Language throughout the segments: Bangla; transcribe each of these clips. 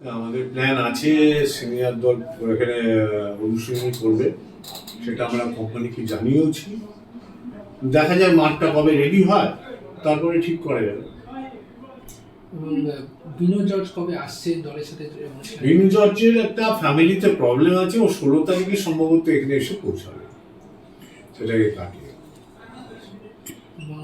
আমাদের প্ল্যান আছে সিনিয়র দল এখানে অনুশীলনী করবে, সেটা আমরা কোম্পানিকে জানিয়েওছি। দেখা যায় মাঠটা কবে রেডি হয়, তারপরে ঠিক করা যাবে। এবং বিনো জর্জ কবে আসছে দলের সাথে? বিনু জর্জের একটা ফ্যামিলিতে প্রবলেম আছে, ও 16 তারিখে সম্ভবত এখানে এসে পৌঁছাবে, সেটাকে কাটিয়ে। এবং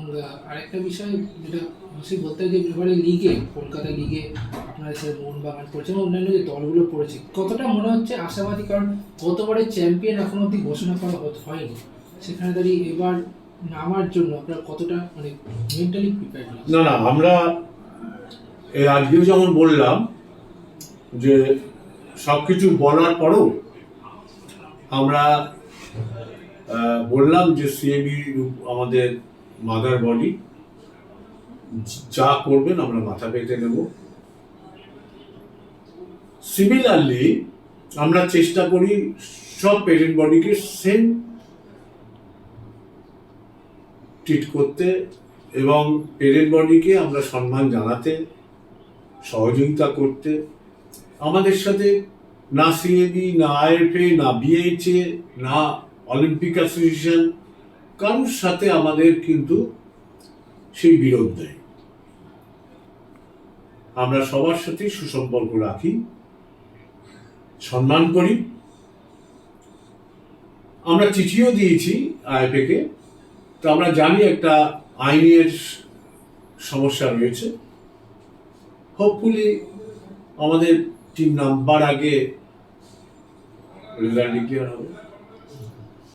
আরেকটা বিষয় যেটা অবশ্যই বলতে হয় যে এবারে লিগে, কলকাতা লিগে আপনারা সে মোহনবাগান পড়েছে এবং অন্যান্য যে দলগুলো পড়েছে, কতটা মনে হচ্ছে আশাবাদী? কারণ গতবারের চ্যাম্পিয়ন এখন অবধি ঘোষণা করা হয়নি, সেখানে দাঁড়িয়ে এবার নামার জন্য আপনারা কতটা মানে মেন্টালি প্রিপেয়ার্ড? না না, আমরা আজকেও যেমন বললাম যে সবকিছু বলার পরেও আমরা বললাম যে সিএবি আমাদের মাদার বডি, যা করবেন আমরা মাথা পেতে নেব। সিমিলারলি আমরা চেষ্টা করি সব পেরেন্ট বডিকে সেম ট্রিট করতে এবং পেরেন্ট বডিকে আমরা সম্মান জানাতে, সহযোগিতা করতে। আমাদের সাথে না সিএবি, না আইএফএ, না বিএইচএ, না অলিম্পিক অ্যাসোসিয়েশন, কারোর সাথে আমাদের কিন্তু সেই বিরোধ নেই। আমরা সবার সাথেই সুসম্পর্ক রাখি, সম্মান করি। আমরা চিঠিও দিয়েছি আইএফএ কে, তো আমরা জানি একটা আইনের সমস্যা রয়েছে। হোপফুলি আমাদের টিম নাম্বার আগে রেজাল্ট ডিক্লেয়ার হবে।